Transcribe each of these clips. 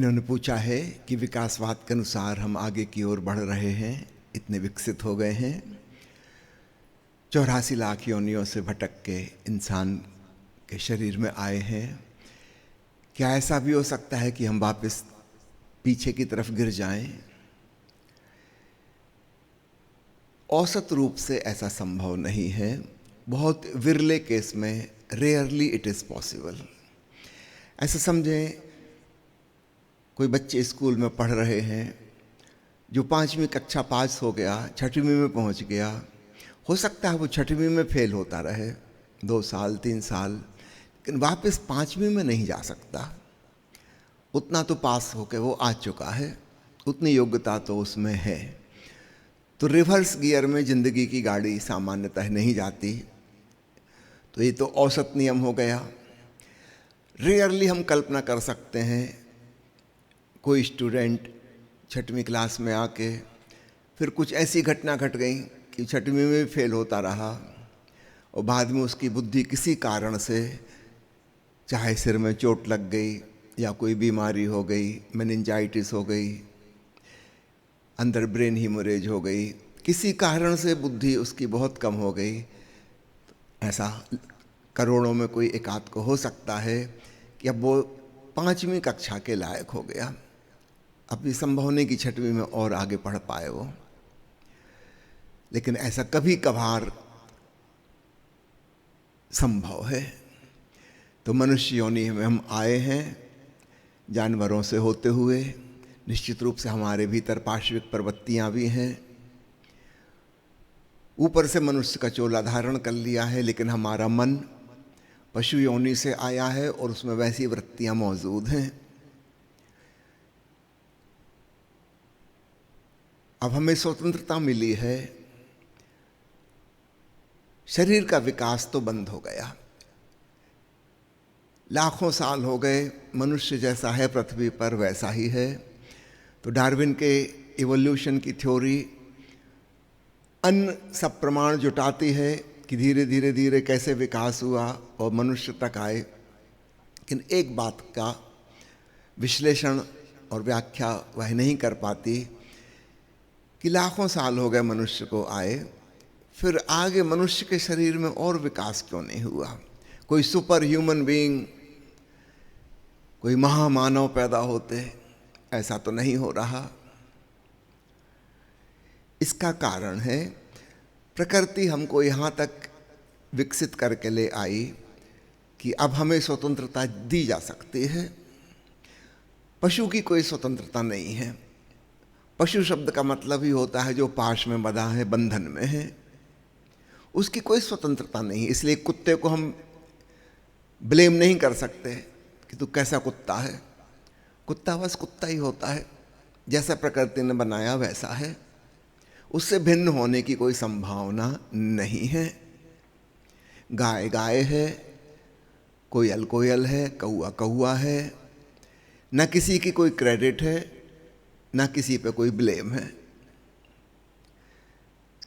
इन्होंने पूछा है कि विकासवाद के अनुसार हम आगे की ओर बढ़ रहे हैं, इतने विकसित हो गए हैं, 84 लाख योनियों से भटक के इंसान के शरीर में आए हैं। क्या ऐसा भी हो सकता है कि हम वापस पीछे की तरफ गिर जाएं? औसत रूप से ऐसा संभव नहीं है। बहुत विरले केस में, रेयरली इट इज़ पॉसिबल। ऐसा समझें, कोई बच्चे स्कूल में पढ़ रहे हैं, जो 5वीं कक्षा पास हो गया, 6वीं में पहुंच गया, हो सकता है वो 6वीं में फेल होता रहे 2 साल 3 साल, लेकिन वापस 5वीं में नहीं जा सकता। उतना तो पास होके वो आ चुका है, उतनी योग्यता तो उसमें है। तो रिवर्स गियर में ज़िंदगी की गाड़ी सामान्यतः नहीं जाती। तो ये तो औसत नियम हो गया। रेयरली हम कल्पना कर सकते हैं कोई स्टूडेंट 6वीं क्लास में आके फिर कुछ ऐसी घटना घट गई कि 6वीं में भी फेल होता रहा और बाद में उसकी बुद्धि किसी कारण से, चाहे सिर में चोट लग गई या कोई बीमारी हो गई, मेनिंजाइटिस हो गई, अंदर ब्रेन हीमोरेज हो गई, किसी कारण से बुद्धि उसकी बहुत कम हो गई। ऐसा करोड़ों में कोई एक आध को हो सकता है कि अब वो 5वीं कक्षा के लायक हो गया। अब ये संभव नहीं कि 6वीं में और आगे पढ़ पाए वो, लेकिन ऐसा कभी कभार संभव है। तो मनुष्य योनि में हम आए हैं जानवरों से होते हुए। निश्चित रूप से हमारे भीतर पार्श्विक प्रवृत्तियां भी हैं। ऊपर से मनुष्य का चोला धारण कर लिया है, लेकिन हमारा मन पशु योनि से आया है और उसमें वैसी वृत्तियां मौजूद हैं। अब हमें स्वतंत्रता मिली है, शरीर का विकास तो बंद हो गया। लाखों साल हो गए, मनुष्य जैसा है पृथ्वी पर वैसा ही है। तो डार्विन के इवोल्यूशन की थ्योरी अन्य सब प्रमाण जुटाती है कि धीरे धीरे धीरे कैसे विकास हुआ और मनुष्य तक आए। लेकिन एक बात का विश्लेषण और व्याख्या वह नहीं कर पाती कि लाखों साल हो गए मनुष्य को आए, फिर आगे मनुष्य के शरीर में और विकास क्यों नहीं हुआ? कोई सुपर ह्यूमन बीइंग, कोई महामानव पैदा होते, ऐसा तो नहीं हो रहा। इसका कारण है प्रकृति हमको यहाँ तक विकसित करके ले आई कि अब हमें स्वतंत्रता दी जा सकती है। पशु की कोई स्वतंत्रता नहीं है। पशु शब्द का मतलब ही होता है जो पाश में बंधा है, बंधन में है, उसकी कोई स्वतंत्रता नहीं। इसलिए कुत्ते को हम ब्लेम नहीं कर सकते कि तू कैसा कुत्ता है। कुत्ता बस कुत्ता ही होता है, जैसा प्रकृति ने बनाया वैसा है, उससे भिन्न होने की कोई संभावना नहीं है। गाय गाय है, कोयल कोयल है, कौआ कौआ है। न किसी की कोई क्रेडिट है, न किसी पे कोई ब्लेम है।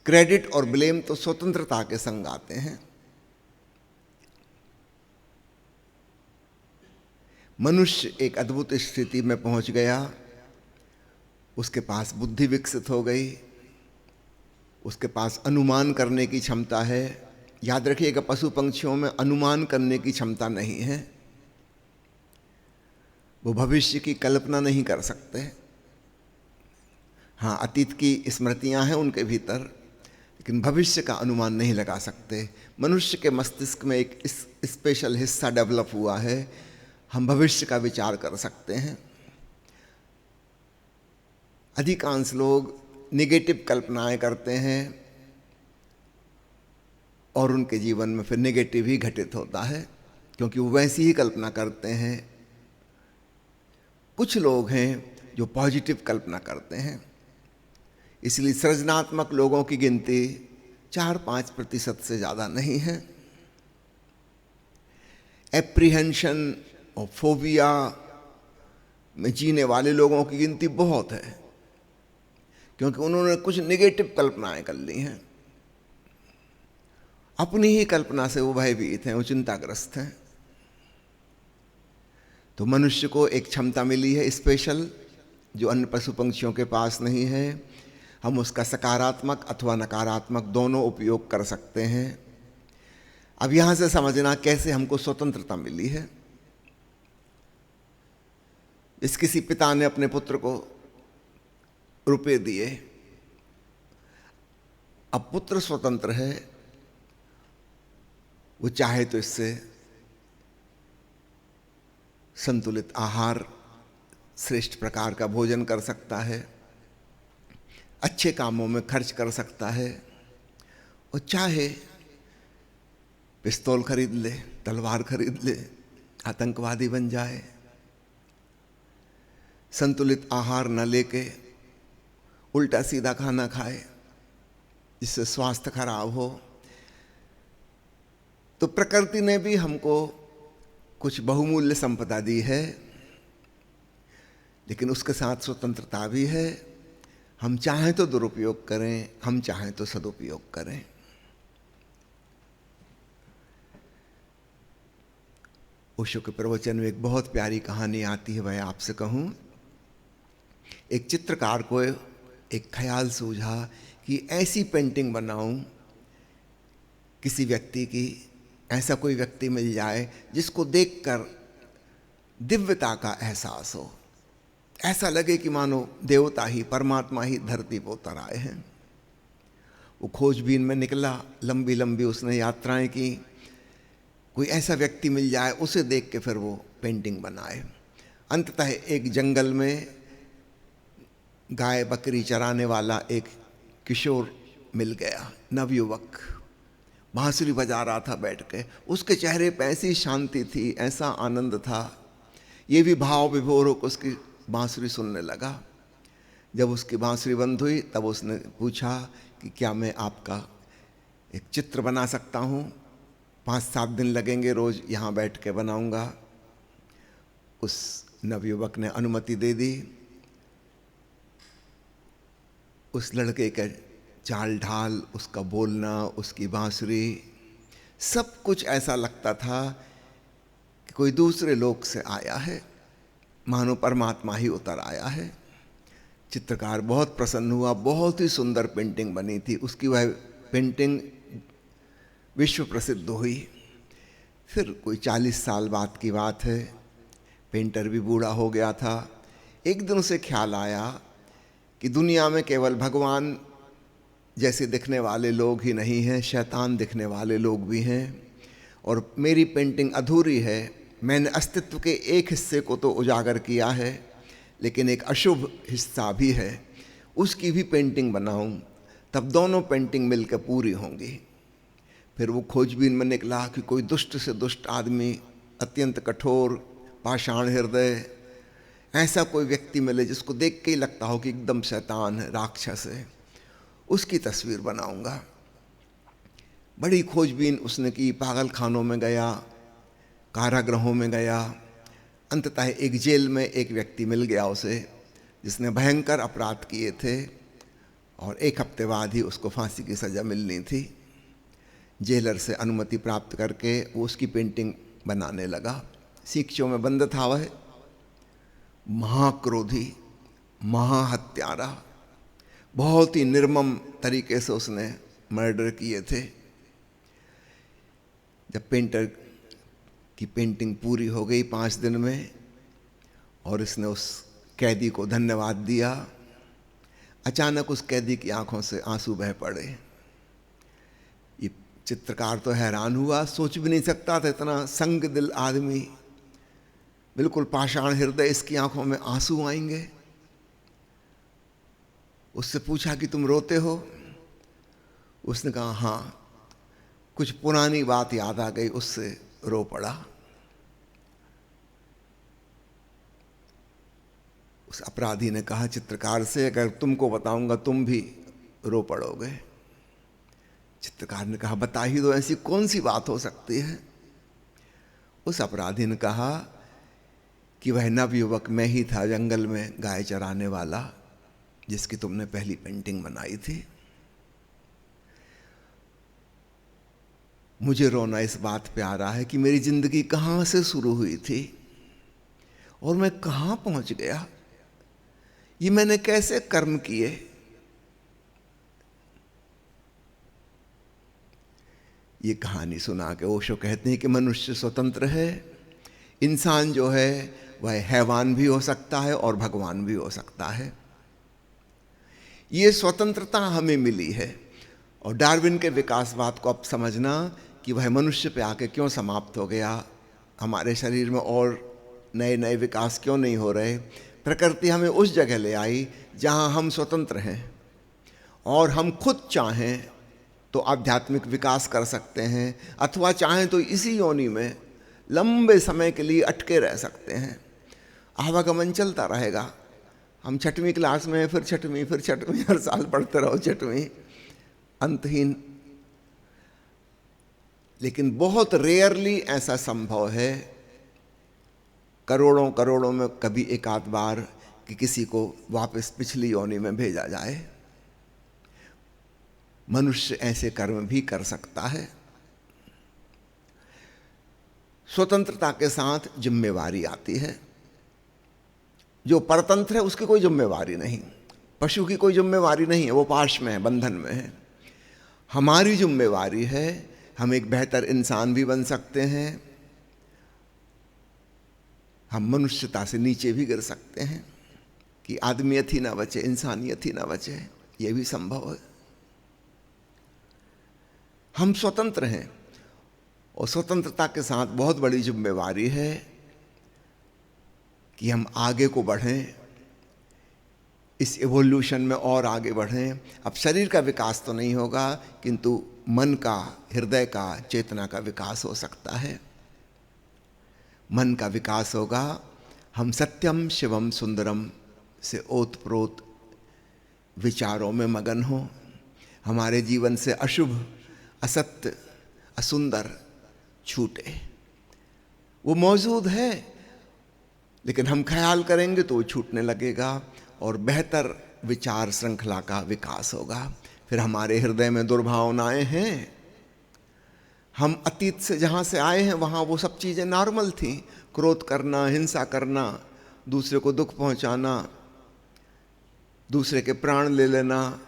क्रेडिट और ब्लेम तो स्वतंत्रता के संग आते हैं। मनुष्य एक अद्भुत स्थिति में पहुंच गया, उसके पास बुद्धि विकसित हो गई, उसके पास अनुमान करने की क्षमता है। याद रखिएगा, पशु पंक्षियों में अनुमान करने की क्षमता नहीं है। वो भविष्य की कल्पना नहीं कर सकते। हाँ, अतीत की स्मृतियां हैं उनके भीतर, लेकिन भविष्य का अनुमान नहीं लगा सकते। मनुष्य के मस्तिष्क में एक स्पेशल हिस्सा डेवलप हुआ है, हम भविष्य का विचार कर सकते हैं। अधिकांश लोग नेगेटिव कल्पनाएं करते हैं और उनके जीवन में फिर नेगेटिव ही घटित होता है, क्योंकि वो वैसी ही कल्पना करते हैं। कुछ लोग हैं जो पॉजिटिव कल्पना करते हैं, इसलिए सृजनात्मक लोगों की गिनती 4-5% से ज़्यादा नहीं है। एप्रीहेंशन और फोबिया में जीने वाले लोगों की गिनती बहुत है, क्योंकि उन्होंने कुछ नेगेटिव कल्पनाएं कर ली हैं। अपनी ही कल्पना से वो भयभीत हैं, वो चिंताग्रस्त हैं। तो मनुष्य को एक क्षमता मिली है स्पेशल, जो अन्य पशु पंक्षियों के पास नहीं है। हम उसका सकारात्मक अथवा नकारात्मक दोनों उपयोग कर सकते हैं। अब यहाँ से समझना कैसे हमको स्वतंत्रता मिली है। इस किसी पिता ने अपने पुत्र को रुपए दिए, अब पुत्र स्वतंत्र है, वो चाहे तो इससे संतुलित आहार, श्रेष्ठ प्रकार का भोजन कर सकता है, अच्छे कामों में खर्च कर सकता है, और चाहे पिस्तौल खरीद ले, तलवार खरीद ले, आतंकवादी बन जाए, संतुलित आहार न लेके उल्टा सीधा खाना खाए जिससे स्वास्थ्य खराब हो। तो प्रकृति ने भी हमको कुछ बहुमूल्य संपदा दी है, लेकिन उसके साथ स्वतंत्रता भी है। हम चाहें तो दुरुपयोग करें, हम चाहें तो सदुपयोग करें। ओशो के प्रवचन में एक बहुत प्यारी कहानी आती है, वह आपसे कहूं। एक चित्रकार को एक ख्याल सूझा कि ऐसी पेंटिंग बनाऊं किसी व्यक्ति की, ऐसा कोई व्यक्ति मिल जाए जिसको देखकर दिव्यता का एहसास हो, ऐसा लगे कि मानो देवता ही, परमात्मा ही धरती पर उतर आए हैं। वो खोजबीन में निकला, लंबी लंबी उसने यात्राएं की, कोई ऐसा व्यक्ति मिल जाए उसे देख के फिर वो पेंटिंग बनाए। अंततः एक जंगल में गाय बकरी चराने वाला एक किशोर मिल गया, नवयुवक, बांसुरी बजा रहा था बैठ के। उसके चेहरे पे ऐसी शांति थी, ऐसा आनंद था, ये भी भाव विभोर होकर उसकी बांसुरी सुनने लगा। जब उसकी बांसुरी बंद हुई तब उसने पूछा कि क्या मैं आपका एक चित्र बना सकता हूँ? 5-7 दिन लगेंगे, रोज यहाँ बैठ के बनाऊंगा। उस नवयुवक ने अनुमति दे दी। उस लड़के का चाल ढाल, उसका बोलना, उसकी बांसुरी, सब कुछ ऐसा लगता था कि कोई दूसरे लोक से आया है, मानो परमात्मा ही उतर आया है। चित्रकार बहुत प्रसन्न हुआ, बहुत ही सुंदर पेंटिंग बनी थी उसकी। वह पेंटिंग विश्व प्रसिद्ध हुई। फिर कोई 40 साल बाद की बात है, पेंटर भी बूढ़ा हो गया था। एक दिन उसे ख्याल आया कि दुनिया में केवल भगवान जैसे दिखने वाले लोग ही नहीं हैं, शैतान दिखने वाले लोग भी हैं, और मेरी पेंटिंग अधूरी है। मैंने अस्तित्व के एक हिस्से को तो उजागर किया है, लेकिन एक अशुभ हिस्सा भी है, उसकी भी पेंटिंग बनाऊं, तब दोनों पेंटिंग मिलकर पूरी होंगी। फिर वो खोजबीन में निकला कि कोई दुष्ट से दुष्ट आदमी, अत्यंत कठोर, पाषाण हृदय, ऐसा कोई व्यक्ति मिले जिसको देख के ही लगता हो कि एकदम शैतान है, राक्षस है, उसकी तस्वीर बनाऊंगा। बड़ी खोजबीन उसने की, पागल खानों में गया, कारागृहों में गया। अंततः एक जेल में एक व्यक्ति मिल गया उसे, जिसने भयंकर अपराध किए थे, और 1 हफ्ते बाद ही उसको फांसी की सज़ा मिलनी थी। जेलर से अनुमति प्राप्त करके वो उसकी पेंटिंग बनाने लगा। सीखचों में बंद था वह, महाक्रोधी, महाहत्यारा, बहुत ही निर्मम तरीके से उसने मर्डर किए थे। जब पेंटर की पेंटिंग पूरी हो गई 5 दिन में, और इसने उस कैदी को धन्यवाद दिया, अचानक उस कैदी की आंखों से आंसू बह पड़े। ये चित्रकार तो हैरान हुआ, सोच भी नहीं सकता था इतना संग दिल आदमी, बिल्कुल पाषाण हृदय, इसकी आंखों में आंसू आएंगे। उससे पूछा कि तुम रोते हो? उसने कहा हाँ, कुछ पुरानी बात याद आ गई, उससे रो पड़ा। उस अपराधी ने कहा चित्रकार से, अगर तुमको बताऊंगा तुम भी रो पड़ोगे। चित्रकार ने कहा बता ही दो, ऐसी कौन सी बात हो सकती है? उस अपराधी ने कहा कि वह नवयुवक मैं ही था, जंगल में गाय चराने वाला, जिसकी तुमने पहली पेंटिंग बनाई थी। मुझे रोना इस बात पे आ रहा है कि मेरी जिंदगी कहाँ से शुरू हुई थी, और मैं कहाँ पहुँच गया, ये मैंने कैसे कर्म किए। ये कहानी सुना के ओशो कहते हैं कि मनुष्य स्वतंत्र है। इंसान जो है वह हैवान भी हो सकता है और भगवान भी हो सकता है। ये स्वतंत्रता हमें मिली है। और डार्विन के विकासवाद को अब समझना कि वह मनुष्य पे आके क्यों समाप्त हो गया, हमारे शरीर में और नए नए विकास क्यों नहीं हो रहे। प्रकृति हमें उस जगह ले आई जहाँ हम स्वतंत्र हैं और हम खुद चाहें तो आध्यात्मिक विकास कर सकते हैं, अथवा चाहें तो इसी योनि में लंबे समय के लिए अटके रह सकते हैं। आवागमन चलता रहेगा। हम 6वीं क्लास में, फिर 6वीं, फिर 6वीं, हर साल पढ़ते रहो 6वीं, अंतहीन। लेकिन बहुत रेयरली ऐसा संभव है, करोड़ों करोड़ों में कभी एक आध बार, कि किसी को वापस पिछली योनि में भेजा जाए। मनुष्य ऐसे कर्म भी कर सकता है। स्वतंत्रता के साथ जिम्मेवारी आती है। जो परतंत्र है उसकी कोई जिम्मेवारी नहीं, पशु की कोई जिम्मेवारी नहीं है, वो पाश में है, बंधन में है। हमारी जिम्मेवारी है, हम एक बेहतर इंसान भी बन सकते हैं, हम मनुष्यता से नीचे भी गिर सकते हैं कि आदमियत ही ना बचे, इंसानियत ही ना बचे, ये भी संभव है। हम स्वतंत्र हैं और स्वतंत्रता के साथ बहुत बड़ी जिम्मेवारी है कि हम आगे को बढ़ें, इस एवोल्यूशन में और आगे बढ़ें। अब शरीर का विकास तो नहीं होगा, किंतु मन का, हृदय का, चेतना का विकास हो सकता है। मन का विकास होगा, हम सत्यम शिवम सुंदरम से ओतप्रोत विचारों में मगन हो, हमारे जीवन से अशुभ, असत्य, असुंदर छूटे। वो मौजूद है, लेकिन हम ख्याल करेंगे तो वो छूटने लगेगा और बेहतर विचार श्रृंखला का विकास होगा। फिर हमारे हृदय में दुर्भावनाएं हैं, हम अतीत से जहाँ से आए हैं वहाँ वो सब चीज़ें नॉर्मल थी। क्रोध करना, हिंसा करना, दूसरे को दुख पहुँचाना, दूसरे के प्राण ले लेना,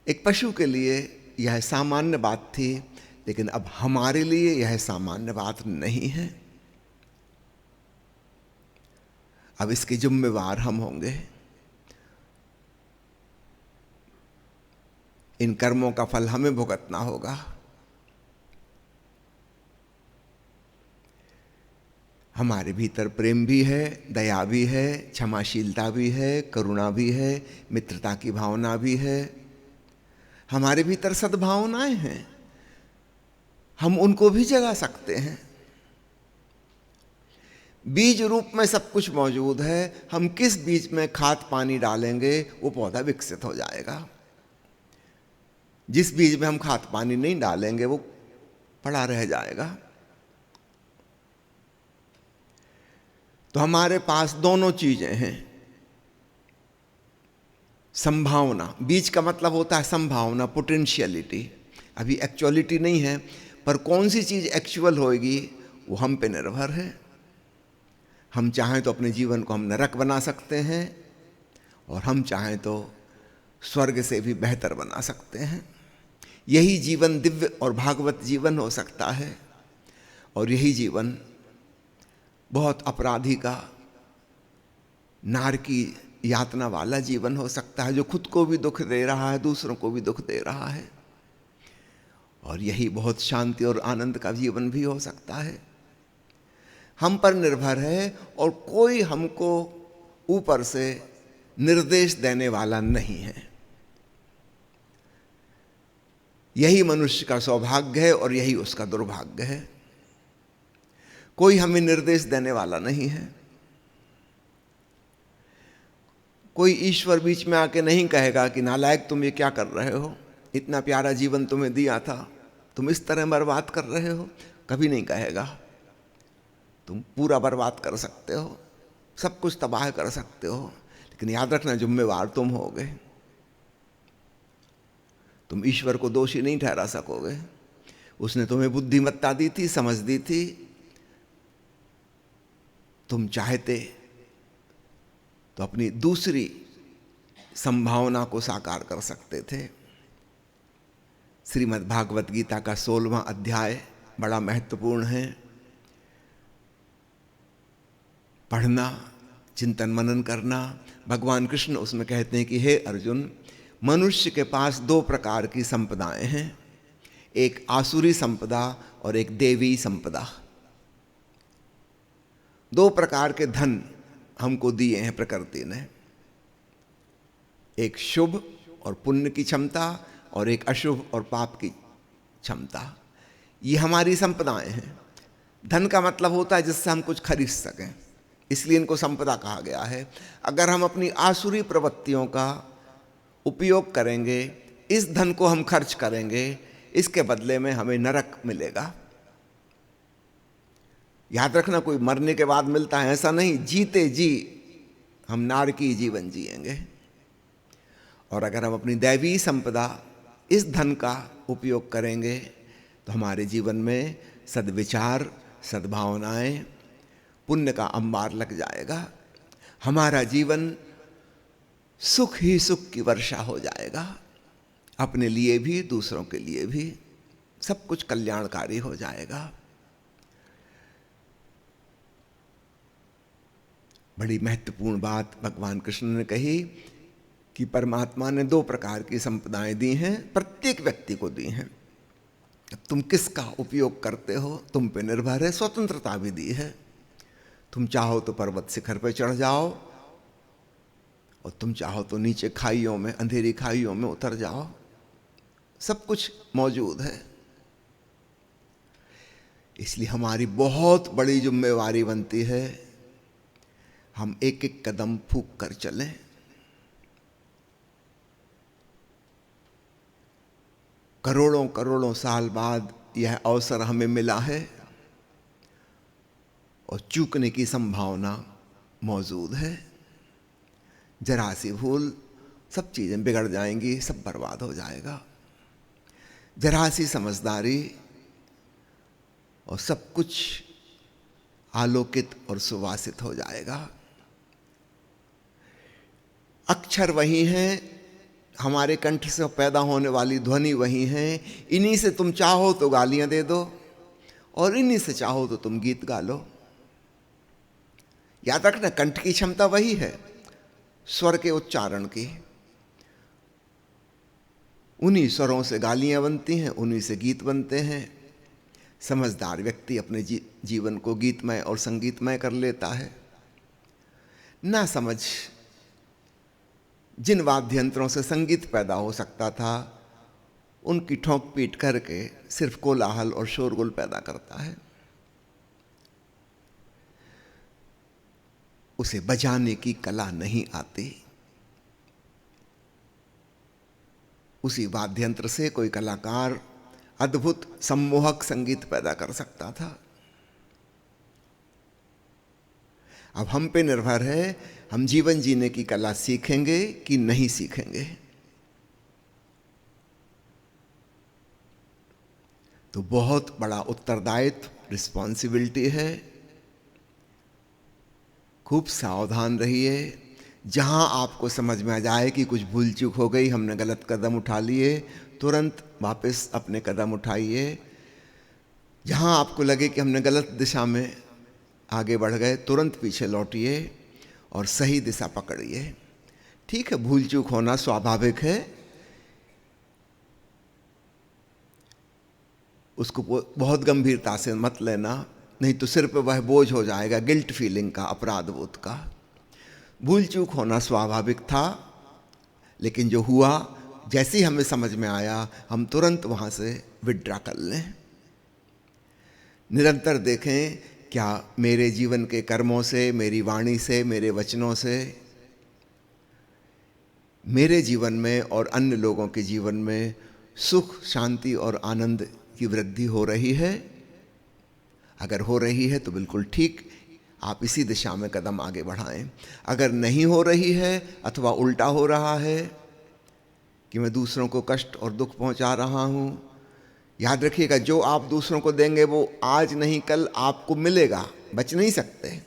एक पशु के लिए यह सामान्य बात थी, लेकिन अब हमारे लिए यह सामान्य बात नहीं है। अब इसके जिम्मेवार हम होंगे। इन कर्मों का फल हमें भुगतना होगा। हमारे भीतर प्रेम भी है, दया भी है, क्षमाशीलता भी है, करुणा भी है, मित्रता की भावना भी है। हमारे भीतर सद्भावनाएं हैं, हम उनको भी जगा सकते हैं। बीज रूप में सब कुछ मौजूद है, हम किस बीज में खाद पानी डालेंगे वो पौधा विकसित हो जाएगा। जिस बीज में हम खाद पानी नहीं डालेंगे वो पड़ा रह जाएगा। तो हमारे पास दोनों चीजें हैं। संभावना, बीज का मतलब होता है संभावना, पोटेंशियलिटी। अभी एक्चुअलिटी नहीं है, पर कौन सी चीज एक्चुअल होगी वो हम पे निर्भर है। हम चाहें तो अपने जीवन को हम नरक बना सकते हैं और हम चाहें तो स्वर्ग से भी बेहतर बना सकते हैं। यही जीवन दिव्य और भागवत जीवन हो सकता है, और यही जीवन बहुत अपराधी का, नार की यातना वाला जीवन हो सकता है, जो खुद को भी दुख दे रहा है, दूसरों को भी दुख दे रहा है। और यही बहुत शांति और आनंद का जीवन भी हो सकता है। हम पर निर्भर है, और कोई हमको ऊपर से निर्देश देने वाला नहीं है। यही मनुष्य का सौभाग्य है और यही उसका दुर्भाग्य है। कोई हमें निर्देश देने वाला नहीं है। कोई ईश्वर बीच में आके नहीं कहेगा कि नालायक तुम ये क्या कर रहे हो, इतना प्यारा जीवन तुम्हें दिया था, तुम इस तरह बर्बाद कर रहे हो। कभी नहीं कहेगा। तुम पूरा बर्बाद कर सकते हो, सब कुछ तबाह कर सकते हो, लेकिन याद रखना जिम्मेवार तुम होगे। तुम ईश्वर को दोषी नहीं ठहरा सकोगे। उसने तुम्हें बुद्धिमत्ता दी थी, समझ दी थी, तुम चाहते तो अपनी दूसरी संभावना को साकार कर सकते थे। श्रीमद् भागवत गीता का 16वां अध्याय बड़ा महत्वपूर्ण है। पढ़ना, चिंतन मनन करना। भगवान कृष्ण उसमें कहते हैं कि हे अर्जुन, मनुष्य के पास 2 प्रकार की संपदाएं हैं, एक आसुरी संपदा और एक देवी संपदा। 2 प्रकार के धन हमको दिए हैं प्रकृति ने, एक शुभ और पुण्य की क्षमता और एक अशुभ और पाप की क्षमता। ये हमारी संपदाएं हैं। धन का मतलब होता है जिससे हम कुछ खरीद सकें, इसलिए इनको संपदा कहा गया है। अगर हम अपनी आसुरी प्रवृत्तियों का उपयोग करेंगे, इस धन को हम खर्च करेंगे, इसके बदले में हमें नरक मिलेगा। याद रखना, कोई मरने के बाद मिलता है ऐसा नहीं, जीते जी हम नारकीय जीवन जिएंगे। और अगर हम अपनी दैवी संपदा, इस धन का उपयोग करेंगे तो हमारे जीवन में सद्विचार, सद्भावनाएं, पुण्य का अंबार लग जाएगा। हमारा जीवन सुख ही सुख की वर्षा हो जाएगा, अपने लिए भी दूसरों के लिए भी सब कुछ कल्याणकारी हो जाएगा। बड़ी महत्वपूर्ण बात भगवान कृष्ण ने कही कि परमात्मा ने 2 प्रकार की संपदाएं दी हैं, प्रत्येक व्यक्ति को दी हैं। तुम किसका उपयोग करते हो तुम पे निर्भर है। स्वतंत्रता भी दी है। तुम चाहो तो पर्वत शिखर पर चढ़ जाओ और तुम चाहो तो नीचे खाइयों में, अंधेरी खाइयों में उतर जाओ। सब कुछ मौजूद है। इसलिए हमारी बहुत बड़ी जिम्मेवारी बनती है, हम एक एक कदम फूंक कर चलें। करोड़ों करोड़ों साल बाद यह अवसर हमें मिला है और चूकने की संभावना मौजूद है। जरा सी भूल, सब चीजें बिगड़ जाएंगी, सब बर्बाद हो जाएगा। जरा सी समझदारी और सब कुछ आलोकित और सुवासित हो जाएगा। अक्षर वही हैं, हमारे कंठ से पैदा होने वाली ध्वनि वही है। इन्हीं से तुम चाहो तो गालियां दे दो और इन्हीं से चाहो तो तुम गीत गा लो। याद रखना, कंठ की क्षमता वही है, स्वर के उच्चारण की। उन्हीं स्वरों से गालियां बनती हैं, उन्हीं से गीत बनते हैं। समझदार व्यक्ति अपने जीवन को गीतमय और संगीतमय कर लेता है। ना समझ जिन वाद्य यंत्रों से संगीत पैदा हो सकता था, उनकी ठोंक पीट करके सिर्फ कोलाहल और शोरगुल पैदा करता है। उसे बजाने की कला नहीं आती। उसी वाद्य यंत्र से कोई कलाकार अद्भुत सम्मोहक संगीत पैदा कर सकता था। अब हम पे निर्भर है, हम जीवन जीने की कला सीखेंगे कि नहीं सीखेंगे। तो बहुत बड़ा उत्तरदायित्व, रिस्पॉन्सिबिलिटी है। खूब सावधान रहिए। जहां आपको समझ में आ जाए कि कुछ भूल चूक हो गई, हमने गलत कदम उठा लिए, तुरंत वापस अपने कदम उठाइए। जहां आपको लगे कि हमने गलत दिशा में आगे बढ़ गए, तुरंत पीछे लौटिए और सही दिशा पकड़िए। ठीक है, भूल चूक होना स्वाभाविक है, उसको बहुत गंभीरता से मत लेना, नहीं तो सिर पे वह बोझ हो जाएगा, गिल्ट फीलिंग का, अपराध बोध का। भूल चूक होना स्वाभाविक था, लेकिन जो हुआ, जैसे ही हमें समझ में आया, हम तुरंत वहां से विड्रा कर लें। निरंतर देखें, क्या मेरे जीवन के कर्मों से, मेरी वाणी से, मेरे वचनों से मेरे जीवन में और अन्य लोगों के जीवन में सुख, शांति और आनंद की वृद्धि हो रही है? अगर हो रही है तो बिल्कुल ठीक, आप इसी दिशा में कदम आगे बढ़ाएं। अगर नहीं हो रही है अथवा उल्टा हो रहा है कि मैं दूसरों को कष्ट और दुख पहुंचा रहा हूं, याद रखिएगा, जो आप दूसरों को देंगे वो आज नहीं कल आपको मिलेगा, बच नहीं सकते।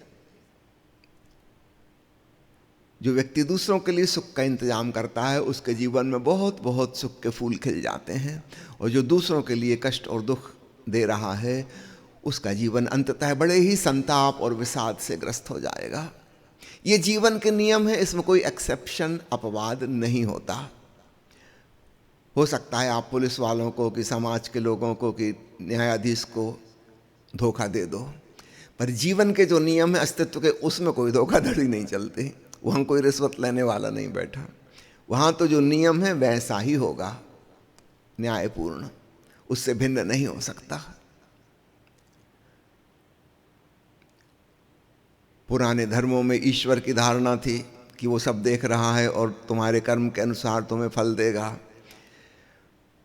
जो व्यक्ति दूसरों के लिए सुख का इंतजाम करता है उसके जीवन में बहुत बहुत सुख के फूल खिल जाते हैं, और जो दूसरों के लिए कष्ट और दुख दे रहा है उसका जीवन अंततः बड़े ही संताप और विषाद से ग्रस्त हो जाएगा। ये जीवन के नियम है, इसमें कोई एक्सेप्शन अपवाद नहीं होता। हो सकता है आप पुलिस वालों को कि समाज के लोगों को कि न्यायाधीश को धोखा दे दो, पर जीवन के जो नियम है अस्तित्व के उसमें कोई धोखाधड़ी नहीं चलती। वहाँ कोई रिश्वत लेने वाला नहीं बैठा, वहाँ तो जो नियम है वैसा ही होगा, न्यायपूर्ण, उससे भिन्न नहीं हो सकता। पुराने धर्मों में ईश्वर की धारणा थी कि वो सब देख रहा है और तुम्हारे कर्म के अनुसार तुम्हें फल देगा।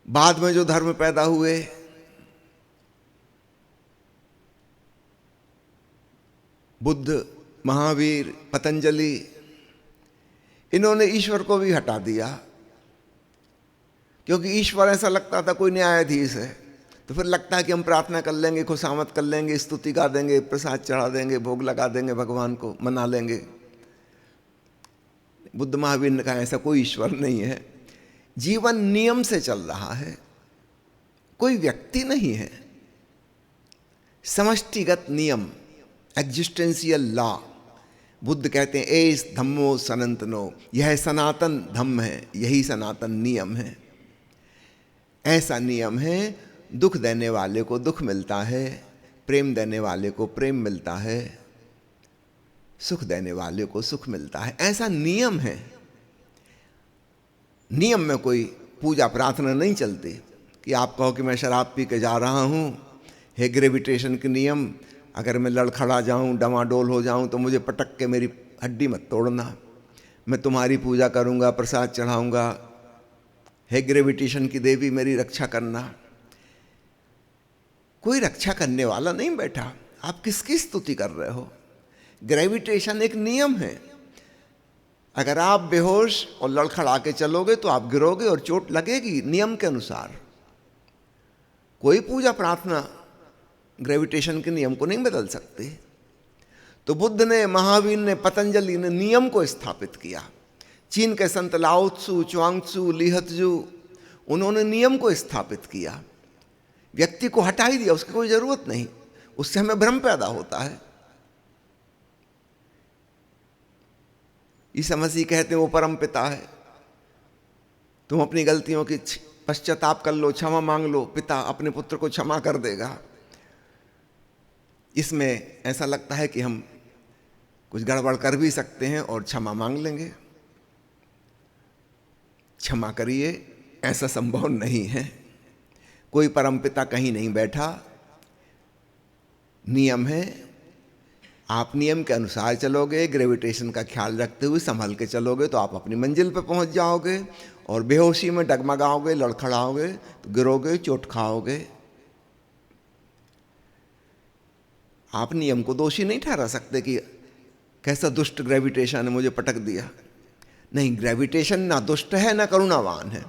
बाद में जो धर्म पैदा हुए, बुद्ध, महावीर, पतंजलि, इन्होंने ईश्वर को भी हटा दिया, क्योंकि ईश्वर ऐसा लगता था कोई न्यायाधीश है, तो फिर लगता है कि हम प्रार्थना कर लेंगे, खुशामद कर लेंगे, स्तुति गा देंगे, प्रसाद चढ़ा देंगे, भोग लगा देंगे, भगवान को मना लेंगे। बुद्ध महावीर ने कहा ऐसा कोई ईश्वर नहीं है। जीवन नियम से चल रहा है, कोई व्यक्ति नहीं है। समष्टिगत नियम, एग्जिस्टेंशियल लॉ। बुद्ध कहते हैं एस धम्मो सनातनो, यह सनातन धम्म है, यही सनातन नियम है। ऐसा नियम है, दुख देने वाले को दुख मिलता है, प्रेम देने वाले को प्रेम मिलता है, सुख देने वाले को सुख मिलता है, ऐसा नियम है। नियम में कोई पूजा प्रार्थना नहीं चलती कि आप कहो कि मैं शराब पी के जा रहा हूँ, है ग्रेविटेशन के नियम, अगर मैं लड़खड़ा जाऊँ, डमाडोल हो जाऊँ तो मुझे पटक के मेरी हड्डी मत तोड़ना, मैं तुम्हारी पूजा करूँगा, प्रसाद चढ़ाऊँगा, है ग्रेविटेशन की देवी मेरी रक्षा करना। कोई रक्षा करने वाला नहीं बैठा, आप किसकी स्तुति कर रहे हो? ग्रेविटेशन एक नियम है। अगर आप बेहोश और लड़खड़ा के चलोगे तो आप गिरोगे और चोट लगेगी, नियम के अनुसार। कोई पूजा प्रार्थना ग्रेविटेशन के नियम को नहीं बदल सकती। तो बुद्ध ने, महावीर ने, पतंजलि ने नियम को स्थापित किया। चीन के संत लाओ त्सु, च्वांग-त्सु, ली हतजू, उन्होंने नियम को स्थापित किया। व्यक्ति को हटा ही दिया, उसकी कोई जरूरत नहीं, उससे हमें भ्रम पैदा होता है। ईसा मसीह कहते हैं वो परम पिता है, तुम अपनी गलतियों की पश्चाताप कर लो, क्षमा मांग लो, पिता अपने पुत्र को क्षमा कर देगा। इसमें ऐसा लगता है कि हम कुछ गड़बड़ कर भी सकते हैं और क्षमा मांग लेंगे। क्षमा करिए, ऐसा संभव नहीं है। कोई परमपिता कहीं नहीं बैठा, नियम है। आप नियम के अनुसार चलोगे, ग्रेविटेशन का ख्याल रखते हुए संभल के चलोगे तो आप अपनी मंजिल पर पहुंच जाओगे, और बेहोशी में डगमगाओगे, लड़खड़ाओगे तो गिरोगे, चोट खाओगे। आप नियम को दोषी नहीं ठहरा सकते कि कैसा दुष्ट ग्रेविटेशन ने मुझे पटक दिया। नहीं, ग्रेविटेशन ना दुष्ट है ना करुणावान है,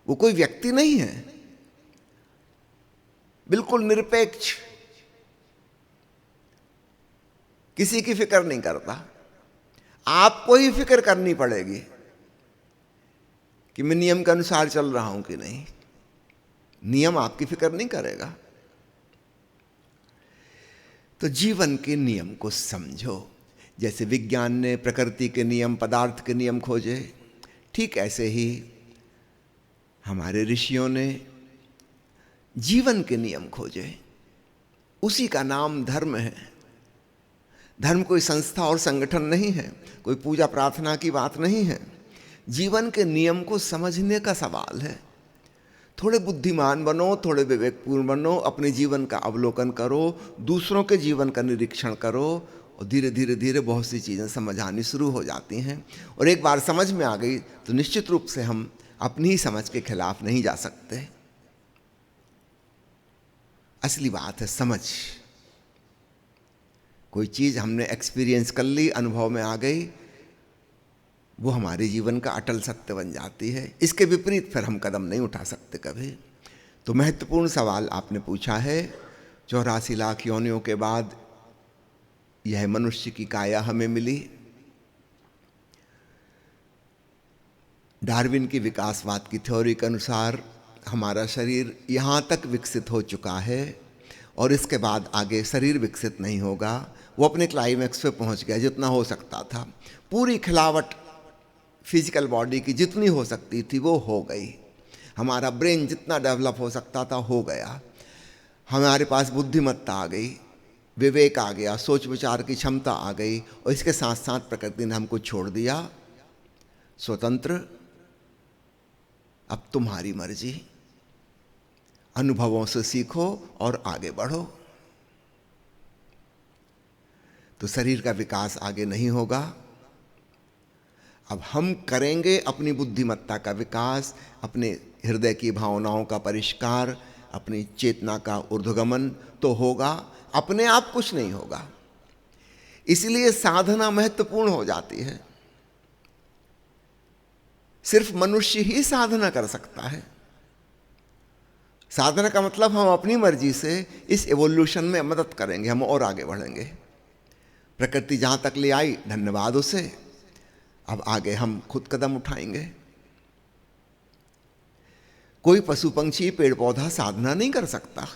वो कोई व्यक्ति नहीं है, बिल्कुल निरपेक्ष, किसी की फिक्र नहीं करता। आपको ही फिक्र करनी पड़ेगी कि मैं नियम के अनुसार चल रहा हूं कि नहीं। नियम आपकी फिक्र नहीं करेगा। तो जीवन के नियम को समझो। जैसे विज्ञान ने प्रकृति के नियम, पदार्थ के नियम खोजे, ठीक ऐसे ही हमारे ऋषियों ने जीवन के नियम खोजे। उसी का नाम धर्म है। धर्म कोई संस्था और संगठन नहीं है, कोई पूजा प्रार्थना की बात नहीं है। जीवन के नियम को समझने का सवाल है। थोड़े बुद्धिमान बनो, थोड़े विवेकपूर्ण बनो, अपने जीवन का अवलोकन करो, दूसरों के जीवन का निरीक्षण करो, और धीरे धीरे धीरे बहुत सी चीज़ें समझ आनी शुरू हो जाती हैं। और एक बार समझ में आ गई तो निश्चित रूप से हम अपनी ही समझ के खिलाफ नहीं जा सकते। असली बात है समझ। कोई चीज़ हमने एक्सपीरियंस कर ली, अनुभव में आ गई, वो हमारे जीवन का अटल सत्य बन जाती है। इसके विपरीत फिर हम कदम नहीं उठा सकते कभी। तो महत्वपूर्ण सवाल आपने पूछा है। 84 लाख योनियों के बाद यह मनुष्य की काया हमें मिली। डार्विन की विकासवाद की थ्योरी के अनुसार हमारा शरीर यहाँ तक विकसित हो चुका है और इसके बाद आगे शरीर विकसित नहीं होगा। वो अपने क्लाइमैक्स पे पहुँच गया जितना हो सकता था। पूरी खिलावट फिजिकल बॉडी की जितनी हो सकती थी वो हो गई। हमारा ब्रेन जितना डेवलप हो सकता था हो गया। हमारे पास बुद्धिमत्ता आ गई, विवेक आ गया, सोच विचार की क्षमता आ गई और इसके साथ साथ प्रकृति ने हमको छोड़ दिया स्वतंत्र। अब तुम्हारी मर्जी, अनुभवों से सीखो और आगे बढ़ो। तो शरीर का विकास आगे नहीं होगा। अब हम करेंगे अपनी बुद्धिमत्ता का विकास, अपने हृदय की भावनाओं का परिष्कार, अपनी चेतना का ऊर्ध्वगमन तो होगा। अपने आप कुछ नहीं होगा। इसलिए साधना महत्वपूर्ण हो जाती है। सिर्फ मनुष्य ही साधना कर सकता है। साधना का मतलब हम अपनी मर्जी से इस एवोल्यूशन में मदद करेंगे, हम और आगे बढ़ेंगे। प्रकृति जहाँ तक ले आई, धन्यवाद उसे। अब आगे हम खुद कदम उठाएंगे। कोई पशु पंछी पेड़ पौधा साधना नहीं कर सकता।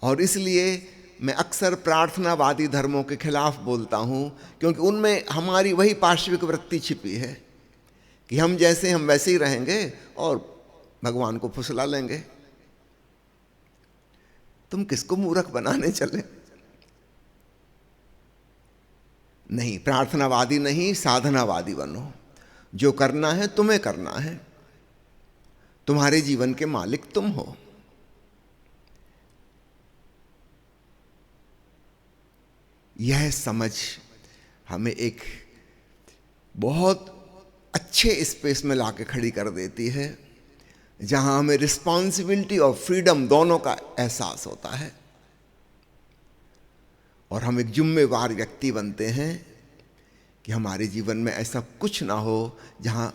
और इसलिए मैं अक्सर प्रार्थनावादी धर्मों के खिलाफ बोलता हूं, क्योंकि उनमें हमारी वही पार्श्विक वृत्ति छिपी है कि हम जैसे हम वैसे ही रहेंगे और भगवान को फुसला लेंगे। तुम किसको मूर्ख बनाने चले? नहीं, प्रार्थनावादी नहीं, साधनावादी बनो। जो करना है तुम्हें करना है। तुम्हारे जीवन के मालिक तुम हो। यह समझ हमें एक बहुत अच्छे स्पेस में लाके खड़ी कर देती है, जहां हमें रिस्पॉन्सिबिलिटी और फ्रीडम दोनों का एहसास होता है और हम एक जिम्मेवार व्यक्ति बनते हैं कि हमारे जीवन में ऐसा कुछ ना हो जहां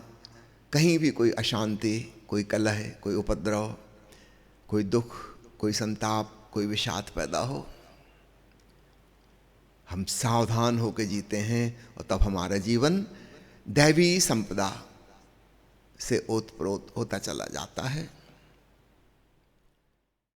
कहीं भी कोई अशांति, कोई कलह, कोई उपद्रव, कोई दुख, कोई संताप, कोई विषाद पैदा हो। हम सावधान होकर जीते हैं और तब हमारा जीवन दैवी संपदा से ओतप्रोत होता चला जाता है।